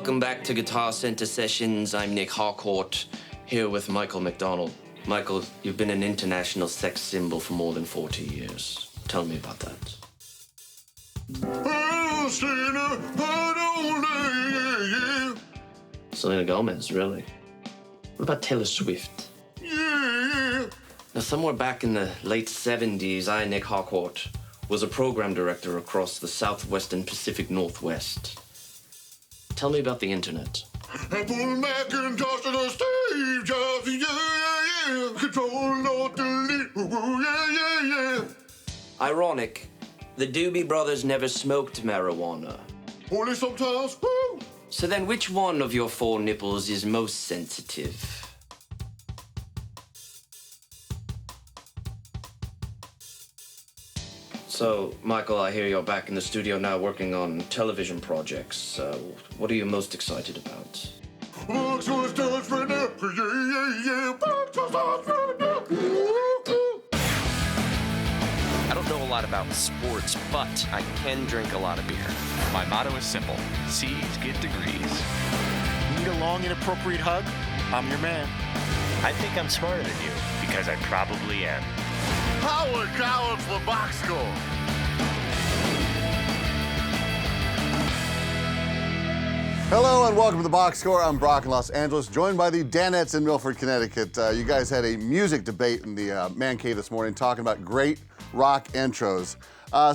Welcome back to Guitar Center Sessions. I'm Nick Harcourt, here with Michael McDonald. Michael, you've been an international sex symbol for more than 40 years. Tell me about that. Selena Gomez, really? What about Taylor Swift? Yeah. Now, somewhere back in the late 70s, I, Nick Harcourt, was a program director across the Southwestern Pacific Northwest. Tell me about the internet. Apple Macintosh to the Steve Jobs, yeah. Control Alt Delete, yeah. Ironic, the Doobie Brothers never smoked marijuana. Only sometimes, woo. So then which one of your 4 nipples is most sensitive? So, Michael, I hear you're back in the studio now working on television projects. What are you most excited about? I don't know a lot about sports, but I can drink a lot of beer. My motto is simple. C's get degrees. Need a long, inappropriate hug? I'm your man. I think I'm smarter than you, because I probably am. Howard Collins for box score. Hello and welcome to the Box Score. I'm Brock in Los Angeles, joined by the Danettes in Milford, Connecticut. You guys had a music debate in the man cave this morning, talking about great rock intros.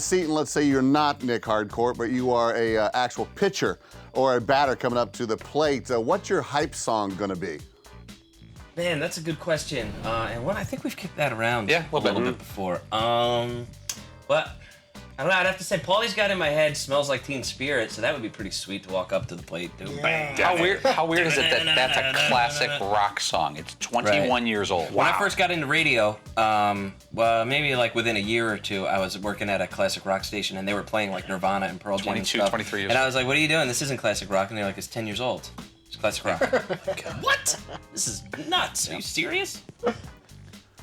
Seton, let's say you're not Nick Harcourt, but you are a actual pitcher or a batter coming up to the plate. What's your hype song gonna be? Man, that's a good question. And I think we've kicked that around Yeah, a little bit before. But I don't know, I'd have to say Paulie's got in my head Smells Like Teen Spirit, so that would be pretty sweet to walk up to the plate, do. Yeah. How weird is it that that's a classic rock song? It's 21 years old. When I first got into radio, well, maybe like within a year or two, I was working at a classic rock station, and they were playing like Nirvana and Pearl Jam and 22, stuff. 23 years And I was like, what are you doing? This isn't classic rock. And they're like, it's 10 years old. It's classic rock. What? This is nuts. Are you serious?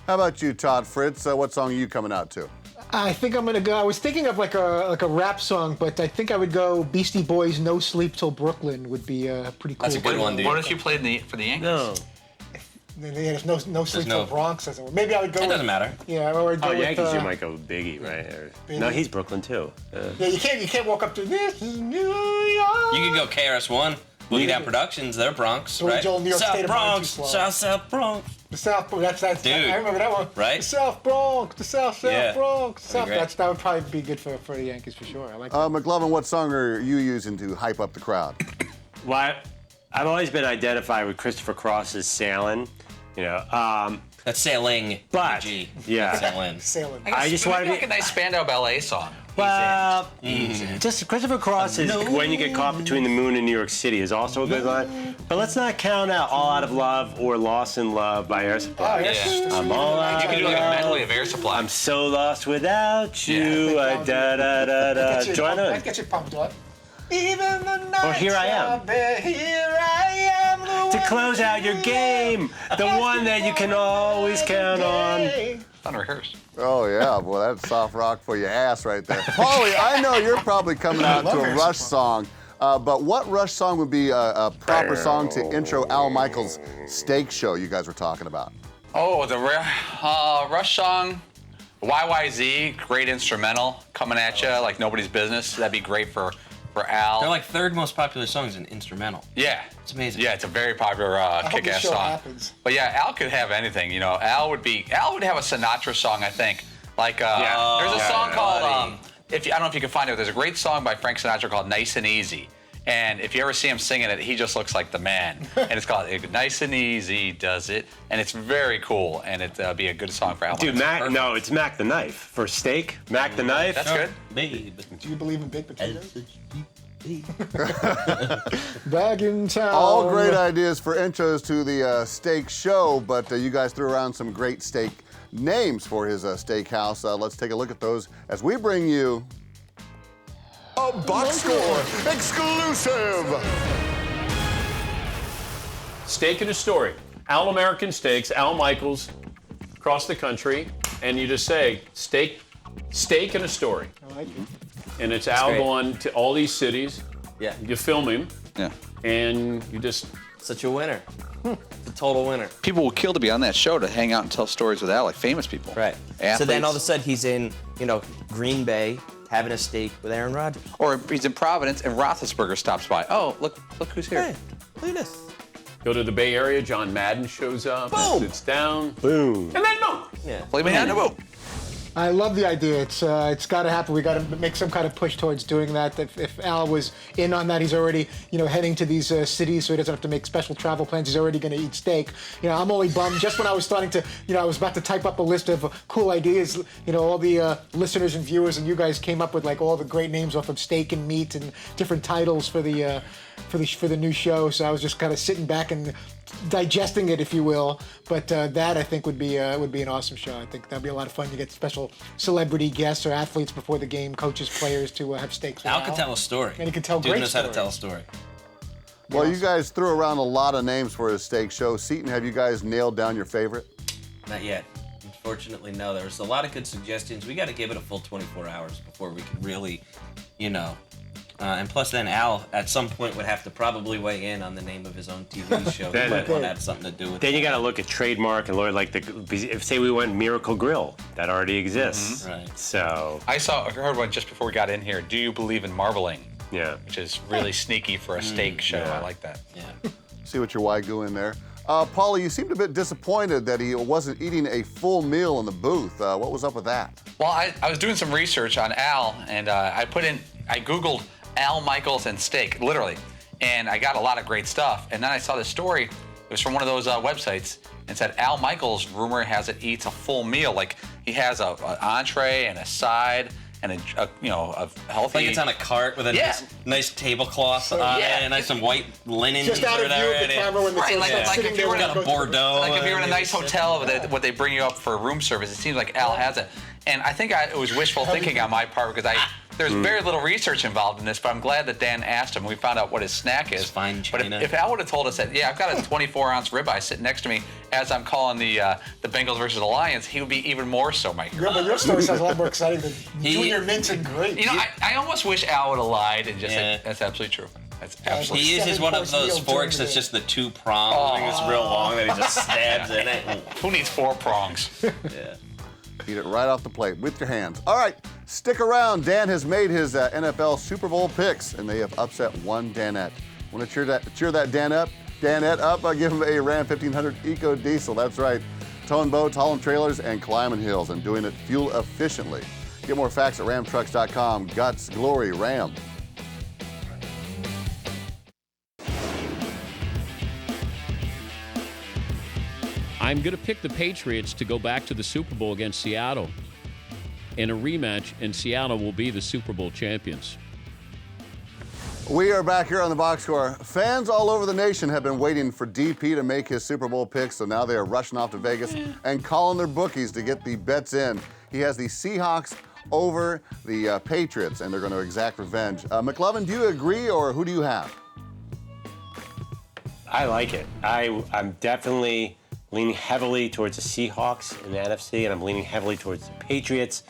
How about you, Todd Fritz? What song are you coming out to? I think I'm gonna go. I was thinking of like a rap song, but I think I would go Beastie Boys' "No Sleep Till Brooklyn" would be pretty cool. That's a good one, dude. What if you played for the Yankees? No. There's no sleep no- till Bronx. Maybe I would go. It doesn't matter. Yeah, or I'd go Oh, with, Yankees, you might go Biggie, right? Or, no, he's Brooklyn too. Yeah, you can't walk up to this is New York. You could go KRS-One. Boogie Down Productions, they're Bronx, Billy right? Joel, New York South State of Mind Bronx, too slow. South Bronx. The South Bronx. That's Dude. I remember that one. Right? The South Bronx. The South Yeah. Bronx. South. great. That would probably be good for the Yankees for sure. I like that. McLovin, what song are you using to hype up the crowd? Well, I've always been identified with Christopher Cross's "Sailing," you know. That's Sailing. But, G. yeah. Sailing. Sailing. I just want to be like a nice Spandau Ballet song. well. Just Christopher Cross is "When You Get Caught Between the Moon and New York City" is also a good line. But let's not count out "All Out of Love" or "Lost in Love" by Air Supply. Oh, yes. Yeah. I'm all out You can do of like a love. medley of Air Supply. I'm so lost without you. Yeah. Da da da da. Join That in. gets you pumped up. Even the night. Or Here I Am. Here I am. The To one close out your game, the one that you can always count on. Unrehearsed. Oh, yeah, boy, that's soft rock for your ass right there. Paulie, I know you're probably coming out to a Rush song, but what Rush song would be a proper song to intro Al Michaels' steak show you guys were talking about? Oh, the Rush song, YYZ, great instrumental coming at you like nobody's business. That'd be great for Al. They're like third most popular songs in instrumental. Yeah. It's amazing. Yeah, it's a very popular hope this kick-ass show song. happens. But yeah, Al could have anything. You know, Al would have a Sinatra song, I think. Like there's a song called I don't know if you can find it. There's a great song by Frank Sinatra called "Nice and Easy." And if you ever see him singing it, he just looks like the man. And it's called "Nice and Easy Does It," and it's very cool. And it'd be a good song for Al. Dude, no, it's Mac the Knife. For steak, Mac the Knife. That's good. Babe. Do you believe in baked potatoes? Back in town. All great ideas for intros to the steak show, but you guys threw around some great steak names for his steakhouse. Let's take a look at those as we bring you A box score exclusive. Steak and a story. Al American Steaks, Al Michaels, across the country, and you just say steak and a story. I like it. And it's Al great. going to all these cities. Yeah. You film him. Yeah. and you just Such a winner. It's a total winner. People will kill to be on that show to hang out and tell stories with Al, like famous people. Right. Athletes. So then all of a sudden he's in, Green Bay having a steak with Aaron Rodgers. Or he's in Providence and Roethlisberger stops by. Oh, look who's here. Hey, look at this. go to the Bay Area. John Madden shows up, Boom. sits down, Boom. and then no. Yeah. Play me on the boat. I love the idea. It's got to happen. We got to make some kind of push towards doing that. If Al was in on that, he's already heading to these cities, so he doesn't have to make special travel plans. He's already going to eat steak. I'm only bummed. Just when I was starting to, I was about to type up a list of cool ideas. All the listeners and viewers and you guys came up with like all the great names off of Steak and Meat and different titles for the new show. So I was just kind of sitting back and digesting it, if you will. But that I think would be an awesome show. I think that'd be a lot of fun to get special celebrity guests or athletes before the game, coaches, players to have steaks. Al can tell a story. And he can tell Dude great knows how to tell a story. Well, you guys threw around a lot of names for his steak show. Seton, have you guys nailed down your favorite? Not yet. Unfortunately, no. There was a lot of good suggestions. We got to give it a full 24 hours before we can really, and plus, then Al at some point would have to probably weigh in on the name of his own TV show. He might want to have something to do with. Then it. you got to look at trademark and Lord, if say we went Miracle Grill, that already exists. Right. So I heard one just before we got in here. Do you believe in marbling? yeah. Which is really sneaky for a steak show. yeah. I like that. Yeah. See what your Wagyu in there. Paulie, you seemed a bit disappointed that he wasn't eating a full meal in the booth. What was up with that? Well, I was doing some research on Al, and I Googled Al Michaels and steak, literally, and I got a lot of great stuff. And then I saw this story. It was from one of those websites, and said Al Michaels, rumor has it, eats a full meal. Like he has an entree and a side and a healthy. Like it's on a cart with a nice tablecloth on it, and some white linen. Just out of view of the camera when Right, like sitting if there. you were in got a Bordeaux. Like if you're in a nice hotel, what they bring you up for room service, it seems like Al has it. And I think it was wishful thinking on my part because there's very little research involved in this, but I'm glad that Dan asked him. We found out what his snack is. It's fine But china. if Al would have told us that, I've got a 24-ounce ribeye sitting next to me as I'm calling the Bengals versus the Lions, he would be even more so my hero. Yeah, but your story sounds a lot more exciting than Junior Mints and Grape. I almost wish Al would have lied and just said, that's absolutely true. That's absolutely He true. uses one of those forks that's just the two prongs. It's real long that he just stabs in it. Who needs 4 prongs? Yeah. Eat it right off the plate with your hands. All right, stick around. Dan has made his NFL Super Bowl picks, and they have upset one Danette. Want to cheer that Danette up? Give him a Ram 1500 Eco Diesel. That's right. Towing boats, hauling trailers, and climbing hills, and doing it fuel efficiently. Get more facts at ramtrucks.com. Guts, glory, Ram. I'm going to pick the Patriots to go back to the Super Bowl against Seattle in a rematch, and Seattle will be the Super Bowl champions. We are back here on the box score. Fans all over the nation have been waiting for DP to make his Super Bowl picks, so now they are rushing off to Vegas and calling their bookies to get the bets in. He has the Seahawks over the Patriots, and they're going to exact revenge. McLovin, do you agree, or who do you have? I like it. I'm definitely leaning heavily towards the Seahawks in the NFC, and I'm leaning heavily towards the Patriots,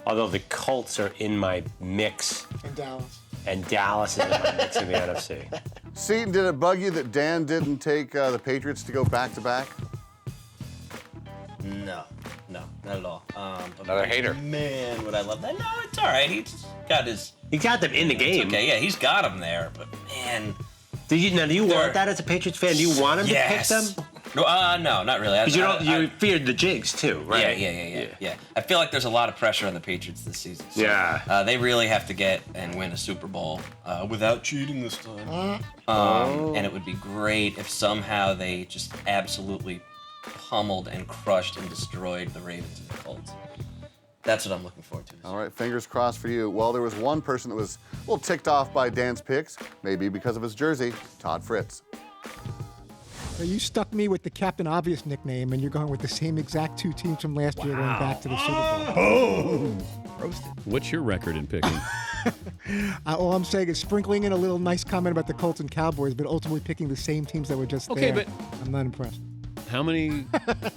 although the Colts are in my mix. In Dallas. And Dallas is in my mix in the NFC. Seton, did it bug you that Dan didn't take the Patriots to go back-to-back? No, not at all. Another hater. Man, would I love that? No, it's all right. He's got his. He got them in the game. Okay, yeah, he's got them there, but man. Do you want that as a Patriots fan? Do you want him to pick them? No, not really. Because you feared the jinx too, right? Yeah. I feel like there's a lot of pressure on the Patriots this season. So, yeah. They really have to get and win a Super Bowl without cheating this time. And it would be great if somehow they just absolutely pummeled and crushed and destroyed the Ravens and the Colts. That's what I'm looking forward to. All right, fingers crossed for you. Well, there was one person that was a little ticked off by Dan's picks, maybe because of his jersey, Todd Fritz. You stuck me with the Captain Obvious nickname, and you're going with the same exact two teams from last year going back to the Super Bowl. Roasted. What's your record in picking? All I'm saying is sprinkling in a little nice comment about the Colts and Cowboys, but ultimately picking the same teams that were just there. But I'm not impressed. How many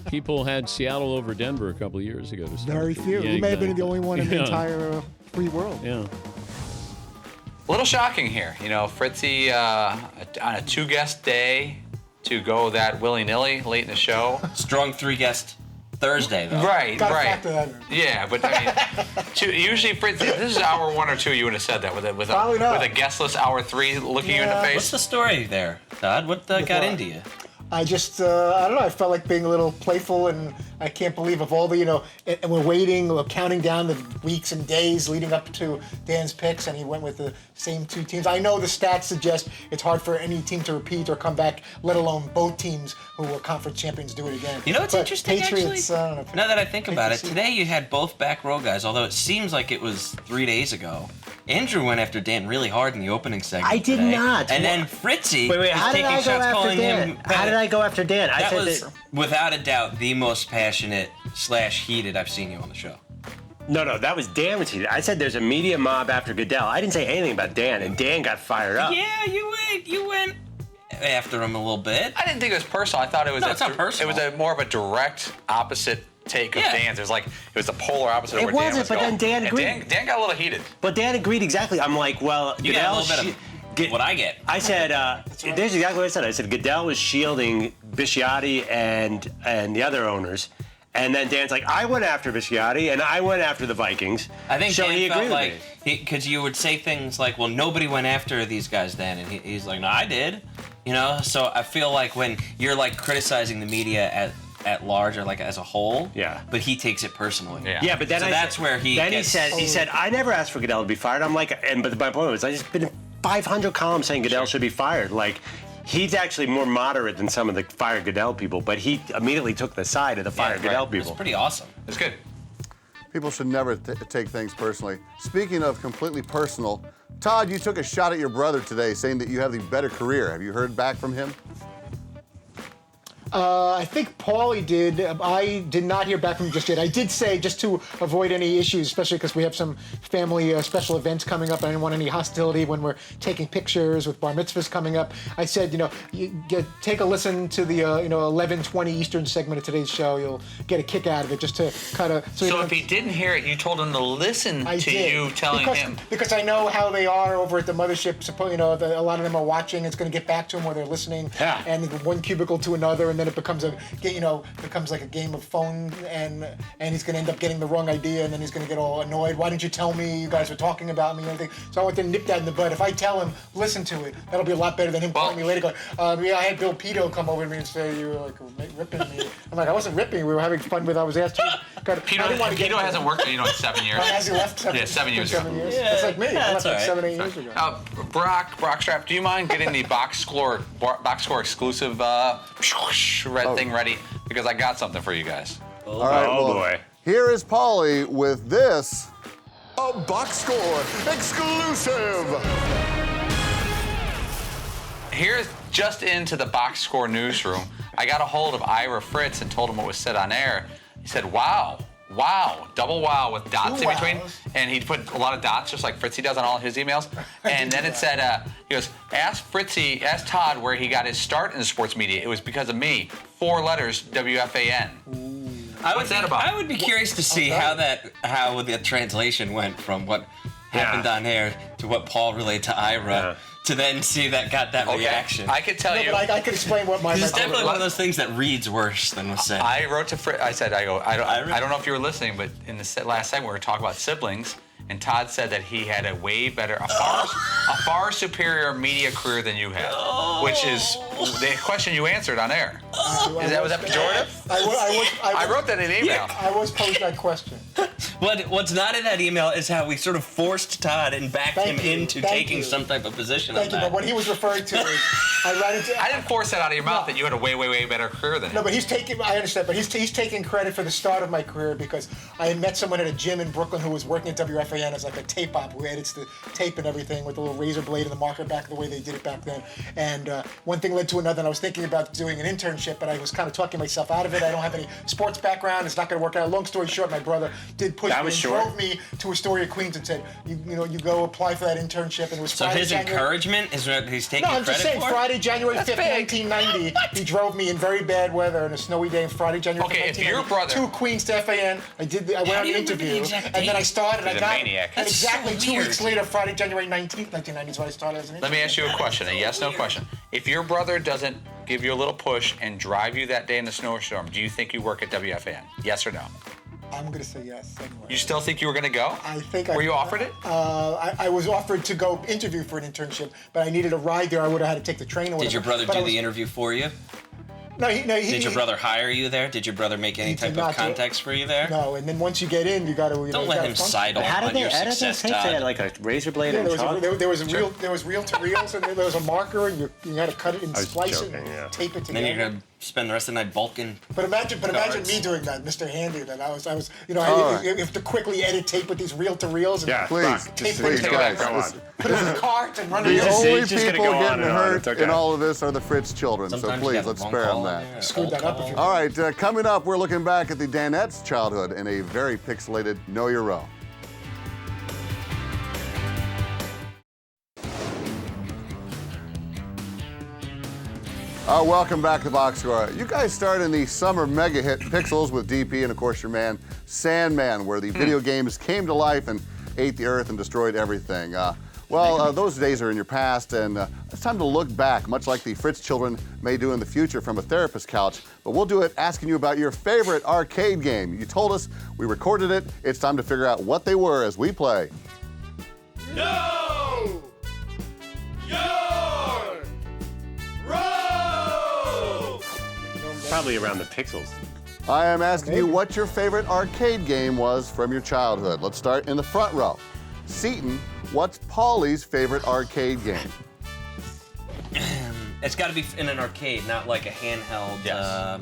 people had Seattle over Denver a couple of years ago? To start? Very few. Yeah, You may have been the exactly. only one in the entire free world. Yeah. A little shocking here. You know, Fritzy on a 2-guest day to go that willy-nilly late in the show. Strong 3-guest Thursday, though. Right, Gotta right. factor that in. Yeah, but I mean, usually Fritzy, this is hour 1 or 2. You would have said that with a guestless hour 3 looking you in the face. What's the story there, Todd? What got into you? I just, I don't know, I felt like being a little playful, and I can't believe of all the, you know, and we're waiting, we're counting down the weeks and days leading up to Dan's picks, and he went with the same 2 teams. I know the stats suggest it's hard for any team to repeat or come back, let alone both teams who were conference champions do it again. You know what's interesting, Patriots, actually? Now that I think about it, today you had both back row guys, although it seems like it was 3 days ago. Andrew went after Dan really hard in the opening segment. I did today. not. And then Fritzy Wait, how did I go after Dan? How did I go after Dan? That was, without a doubt, the most passionate / heated I've seen you on the show. No, that was Dan was heated. I said there's a media mob after Goodell. I didn't say anything about Dan, and Dan got fired up. Yeah, you went after him a little bit. I didn't think it was personal. I thought it was it's not personal. It was more of a direct opposite take of Dan's. It was the polar opposite of It where Dan wasn't, was but going. then Dan agreed. And Dan got a little heated. But Dan agreed exactly. I'm like, well, You got a little bit of what I get. I said, there's exactly what I said. I said Goodell was shielding Bisciotti and the other owners. And then Dan's like, I went after Bisciotti and I went after the Vikings. I think so Dan he felt agreed like, with me. because you would say things like, well, nobody went after these guys then. And he's like, no, I did. You know, so I feel like when you're like criticizing the media at large or like as a whole, but he takes it personally. Yeah, but then that's where he said, I never asked for Goodell to be fired. I'm like, but my point was, I just been in 500 columns saying Goodell should be fired. Like, he's actually more moderate than some of the fired Goodell people, but he immediately took the side of the fired Goodell people. It's pretty awesome. It's good. People should never take things personally. Speaking of completely personal, Todd, you took a shot at your brother today saying that you have the better career. Have you heard back from him? I think Paulie did. I did not hear back from him just yet. I did say, just to avoid any issues, especially because we have some family special events coming up, and I didn't want any hostility when we're taking pictures with bar mitzvahs coming up. I said, take a listen to the 11:20 Eastern segment of today's show. You'll get a kick out of it, just to kind of. So if he didn't hear it, you told him to listen to you telling him. Because I know how they are over at the mothership. A lot of them are watching. It's going to get back to them where they're listening, and one cubicle to another, and then it becomes like a game of phone, and he's going to end up getting the wrong idea, and then he's going to get all annoyed. Why didn't you tell me? You guys were talking about me and everything. So I want to nip that in the bud. If I tell him, listen to it, that'll be a lot better than him calling me later going, I had Bill Pito come over to me and say you were like ripping me. I'm like, I wasn't ripping. We were having fun with. I was asked to. Pito hasn't worked in 7 years. Has he left? 7 years. 7 years. That's like me. I left like 7, 8 years ago. Brock Strap, do you mind getting the box score exclusive red thing ready? Because I got something for you guys. All right, boy. Here is Paulie with this. A box score exclusive. Here's just into the box score newsroom. I got a hold of Ira Fritz and told him what was said on air. He said, wow, double wow with dots in between. And he put a lot of dots just like Fritzy does on all of his emails. And then it said, he goes, ask Todd where he got his start in the sports media. It was because of me. 4 letters, WFAN. What's that about? I would be curious to see how the translation went from what happened on air to what Paul relayed to Ira. To then see that got that reaction. I could tell you. But I could explain what my. It's definitely one of those things that reads worse than was said. I wrote to Fritz. I don't know if you were listening, but in the last segment we were talking about siblings, and Todd said that he had a far superior media career than you had, which is the question you answered on air. Was that pejorative? I wrote that in an email. I was posed that question. What's not in that email is how we sort of forced Todd and backed him into taking some type of position on that. But what he was referring to is, I didn't force that out of your mouth that you had a way, way, way better career than him. No, but I understand, but he's taking credit for the start of my career because I had met someone at a gym in Brooklyn who was working at WFAN as like a tape op who edits the tape and everything with a little razor blade and the marker back the way they did it back then. And one thing led to another, and I was thinking about doing an internship, but I was kind of talking myself out of it. I don't have any sports background. It's not going to work out. Long story short, my brother did push me and drove me to Astoria, Queens, and said, you go apply for that internship. And it was so Friday, his encouragement is what he's taking credit for? No, I'm just saying, for? Friday, January 5th, 1990, he drove me in very bad weather on a snowy day on Friday, January 5th, 1990, if your brother... to Queens to FAN. I went on an interview, and then I started. He's a maniac. And exactly so 2 weeks later, Friday, January 19th, 1990 is when I started as an intern. Let me ask you a question, a yes/no question. If your brother doesn't give you a little push and drive you that day in the snowstorm, do you think you work at WFAN? Yes or no? I'm going to say yes. Anyway. You still think you were going to go? I think Were you offered it? I was offered to go interview for an internship, but I needed a ride there. I would have had to take the train or whatever. Did your brother do the interview for you? No, Did your brother hire you there? Did your brother make any type of contacts for you there? No, and then once you get in, you got to. Don't let him sidle on your success, Todd. They had like a razor blade and there was reel to reels, and there was a marker, and you had to cut it and splice it, and tape it together. And then you're gonna spend the rest of the night bulking. But imagine me doing that, Mr. Handy. That I was, you have to quickly edit tape with these reel to reels. Yeah, please, guys. Put it in the cart and run it. The only people getting hurt in all of this are the Fritz children. So please, let's spare them that. Screwed that up. All right, coming up, we're looking back at the Danettes' childhood in a very pixelated Know Your Row. Welcome back to Box Score. You guys starred in the summer mega hit Pixels with DP and, of course, your man Sandman, where the video games came to life and ate the earth and destroyed everything. Those days are in your past, and it's time to look back, much like the Fritz children may do in the future from a therapist's couch. But we'll do it asking you about your favorite arcade game. You told us, we recorded it. It's time to figure out what they were as we play. No! Your row! Probably around the Pixels. I am asking you what your favorite arcade game was from your childhood. Let's start in the front row. Seton, what's Paulie's favorite arcade game? It's got to be in an arcade, not like a handheld. Yes.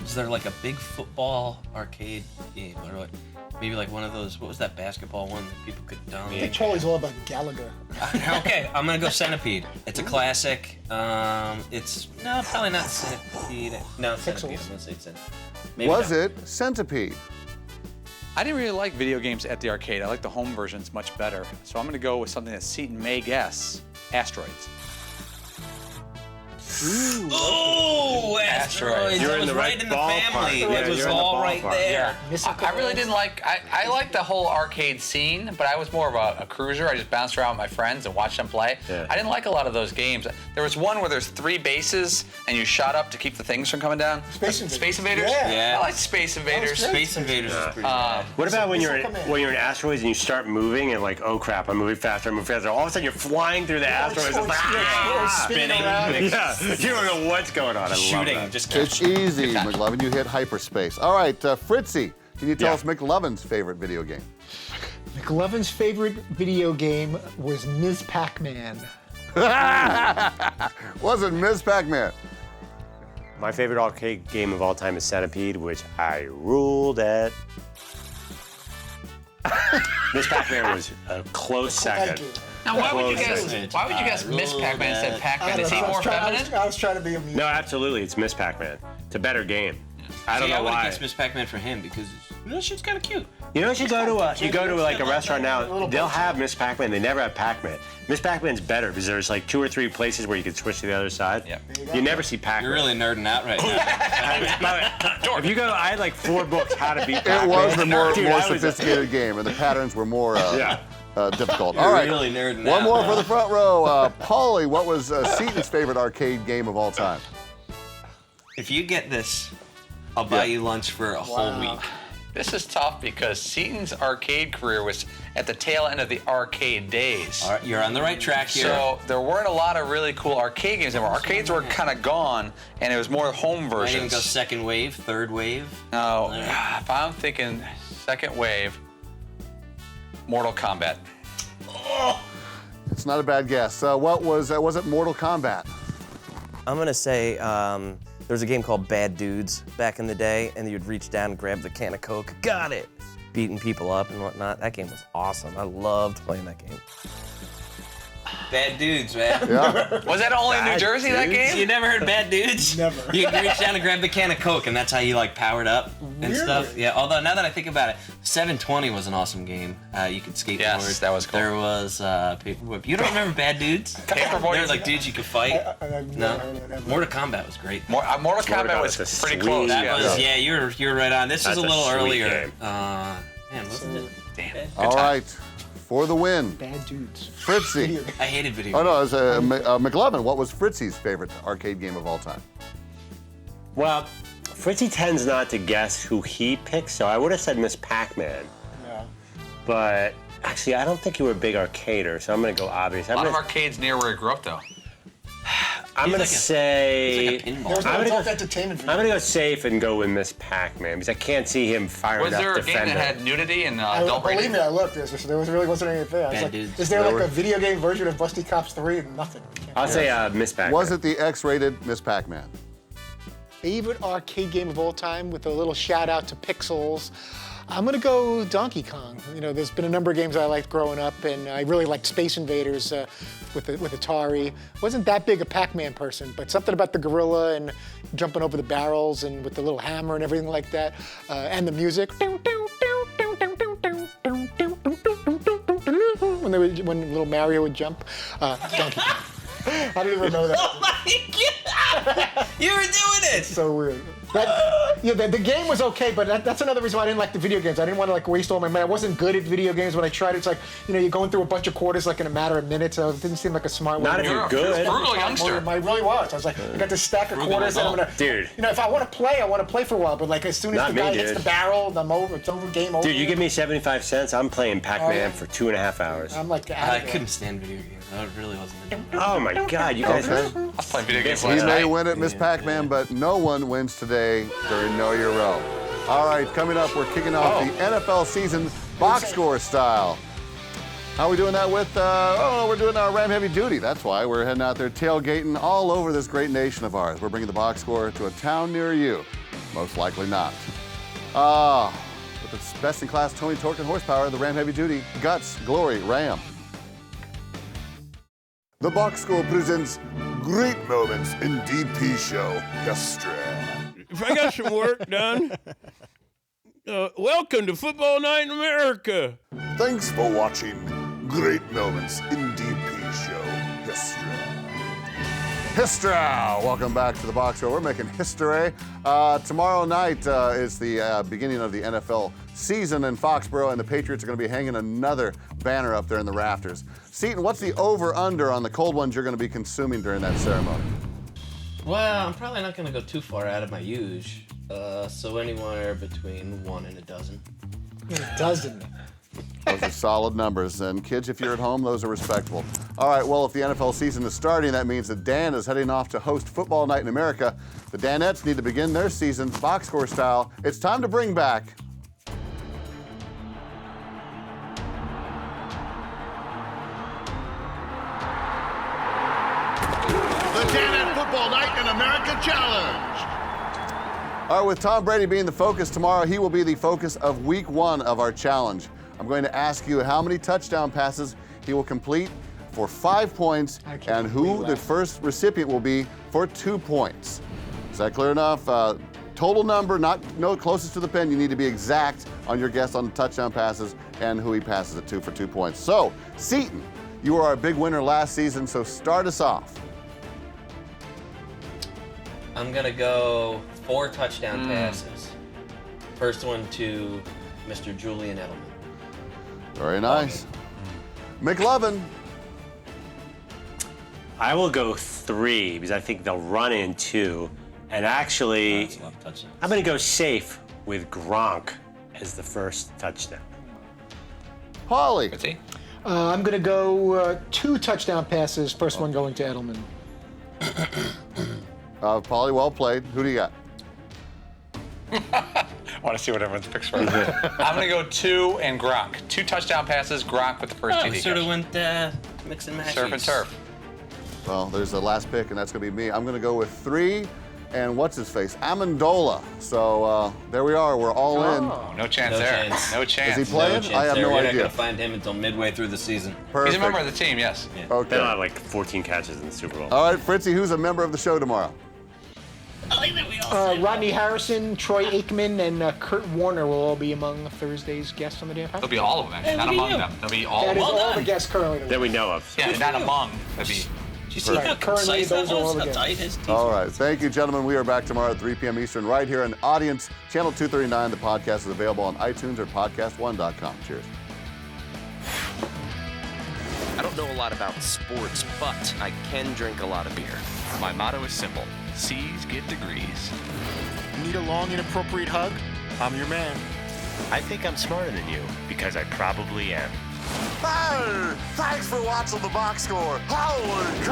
Is there like a big football arcade game? Or maybe like one of those, what was that basketball one that people could download? I think Paulie's all about Gallagher. Okay, I'm going to go Centipede. It's a classic. No, probably not Centipede. No, Centipede. I'm going to say Centipede. Was it Centipede? I didn't really like video games at the arcade. I like the home versions much better. So I'm going to go with something that Seton may guess, Asteroids. Ooh, Asteroids. You're It was right in the family. Yeah, It was all right there. I really didn't like, I liked the whole arcade scene, but I was more of a cruiser. I just bounced around with my friends and watched them play. Yeah. I didn't like a lot of those games. There was one where there's 3 bases and you shot up to keep the things from coming down. Space Invaders? Yeah. I like Space Invaders. Space Invaders is pretty bad. What about when you're in asteroids and you start moving and like, oh crap, I'm moving faster, All of a sudden you're flying through the asteroids. It's like, spinning around. Yeah, you don't know what's going on. I Shooting, love that. just It's easy, McLovin. You hit hyperspace. All right, Fritzy, can you tell us McLovin's favorite video game? McLovin's favorite video game was Ms. Pac-Man. Was it Ms. Pac-Man? My favorite arcade game of all time is Centipede, which I ruled at. Miss Pac-Man was a close second. Thank you. Now, why would you guess Miss Pac-Man instead of Pac-Man? Is he more feminine? I was trying to be amused. No, absolutely, it's Miss Pac-Man. It's a better game. I don't know I would why. guess Miss Pac-Man for him because she's kind of cute. You know, you go to like a restaurant now. They'll have Miss Pac-Man. They never have Pac-Man. Miss Pac-Man's better because there's like 2 or 3 places where you can switch to the other side. Yeah. You never see Pac-Man. You're really nerding out right now. If you go, I had like 4 books how to beat Pac-Man. It was the more Dude, I was sophisticated game, and the patterns were more difficult. You're All right, really nerding one out. more for the front row. Paulie, what was Seton's favorite arcade game of all time? If you get this, I'll buy you lunch for a whole week. This is tough because Seton's arcade career was at the tail end of the arcade days. All right, you're on the right track here. So there weren't a lot of really cool arcade games anymore. Arcades were kind of gone, and it was more home Might even versions. go second wave, third wave. No, if I'm thinking second wave, Mortal Kombat. It's not a bad guess. What was it Mortal Kombat? I'm gonna say there was a game called Bad Dudes back in the day, and you'd reach down and grab the can of Coke. Got it! Beating people up and whatnot. That game was awesome. I loved playing that game. Bad Dudes, man. Yeah. Was that only in New Jersey, that game? You never heard Bad Dudes? Never. You reach down and grab the can of Coke, and that's how you like powered up and stuff. Yeah. Although now that I think about it, 720 was an awesome game. You could skateboard. Yes, that was cool. There was Paperboy. You don't remember Bad Dudes? Paperboy. There were like dudes you could fight. No. Mortal Kombat was great. Mortal Kombat was pretty close. That was you're right on. This was a little earlier. Game. Man, wasn't it? Damn. All right, for the win. Bad Dudes. Fritzy. I hated video Oh, games. no, it was McLovin. What was Fritzy's favorite arcade game of all time? Well, Fritzy tends not to guess who he picks, so I would have said Miss Pac-Man. Yeah. But actually, I don't think you were a big arcader, so I'm going to go obvious. A lot of arcades near where I grew up, though. I'm going to say... It's like a pinball. There's no I'm gonna adult go- entertainment. I'm going to go safe and go with Miss Pac-Man, because I can't see him firing Was up there a game Defender. that had nudity and adult Believe rating? me, I looked. There really wasn't anything. I was Bad like, Dudes. is there like a video game version of Busty Cops 3? Nothing. I'll say Miss Pac-Man. Was it the X-rated Miss Pac-Man? Favorite arcade game of all time with a little shout out to Pixels. I'm gonna go Donkey Kong. You know, there's been a number of games I liked growing up, and I really liked Space Invaders with Atari. Wasn't that big a Pac-Man person, but something about the gorilla and jumping over the barrels and with the little hammer and everything like that, and the music. When little Mario would jump, Donkey Kong. I didn't even know that. Oh my God! You were doing it! So weird. The game was okay, but that's another reason why I didn't like the video games. I didn't want to like waste all my money. I wasn't good at video games when I tried. It's like, you know, you're going through a bunch of quarters like in a matter of minutes. So it didn't seem like a smart way. Not if you're good. Frugal youngster. I really was. I was like, I got this stack of quarters, and I'm gonna. Dude. You know, if I want to play, I want to play for a while. But like, as soon as Not the me, guy hits dude. the barrel, I'm over. It's over. Game over. Dude, you give me 75 cents, I'm playing Pac-Man yeah. for 2.5 hours. I'm like, I couldn't stand video games. I really wasn't into it. Oh my God, you guys. Okay. I was playing video games He last may night. win it, Miss Pac-Man, but no one wins today during Know Your Row. All right, coming up, we're kicking off the NFL season box score style. How are we doing that with, we're doing our Ram Heavy Duty. That's why we're heading out there tailgating all over this great nation of ours. We're bringing the box score to a town near you. Most likely not. With its best-in-class towing, torque, and horsepower, the Ram Heavy Duty Guts Glory Ram. The box score presents great moments in DP show history. If I got some work done, welcome to Football Night in America. Thanks for watching Great Moments in DP Show History. History! Welcome back to the box score. We're making history. Tomorrow night is the beginning of the NFL season in Foxborough, and the Patriots are going to be hanging another banner up there in the rafters. Seton, what's the over-under on the cold ones you're going to be consuming during that ceremony? Well, I'm probably not going to go too far out of my usual. So anywhere between 1 and a dozen. A dozen. Those are solid numbers. And kids, if you're at home, those are respectable. All right, well, if the NFL season is starting, that means that Dan is heading off to host Football Night in America. The Danettes need to begin their season box score style. It's time to bring back The Danette Football Night in America Challenge. All right, with Tom Brady being the focus tomorrow, he will be the focus of week 1 of our challenge. I'm going to ask you how many touchdown passes he will complete for 5 points and who the first recipient will be for 2 points. Is that clear enough? Total number, no closest to the pin. You need to be exact on your guess on the touchdown passes and who he passes it to for 2 points. So, Seton, you were our big winner last season, so start us off. I'm going to go 4 touchdown passes. First one to Mr. Julian Edelman. Very nice. McLovin. I will go 3 because I think they'll run in 2. And actually, I'm going to go safe with Gronk as the first touchdown. Paulie. I'm going to go 2 touchdown passes, first one going to Edelman. Paulie, well played. Who do you got? I want to see what everyone's picks were. I'm going to go 2 and Gronk. 2 touchdown passes, Gronk with the first TD We sort of catch. went mix and match. Surf and turf. Well, there's the last pick, and that's going to be me. I'm going to go with 3 and what's-his-face, Amendola. So there we are. We're all in. No chance there. No chance. Is he playing? chance I have there. no You're idea. not going to find him until midway through the season. Perfect. He's a member of the team, yes. Yeah. Okay. They'll have like 14 catches in the Super Bowl. All right, Fritzy, who's a member of the show tomorrow? Rodney Harrison, Troy Aikman, and Kurt Warner will all be among Thursday's guests on the Dan Patrick. They'll be all of them, actually. Hey, Not look at among you. them. They'll be all That of is them. all the guests currently. That we know of. Yeah, not among. That'd be. Did you see how Currently, concise that those are all was? the How guests. tight his teeth All right. Thank you, gentlemen. We are back tomorrow at 3 p.m. Eastern right here on Audience, Channel 239. The podcast is available on iTunes or podcast1.com. Cheers. I don't know a lot about sports, but I can drink a lot of beer. My motto is simple. C's get degrees. Need a long, inappropriate hug? I'm your man. I think I'm smarter than you, because I probably am. Hey, thanks for watching the box score. Holy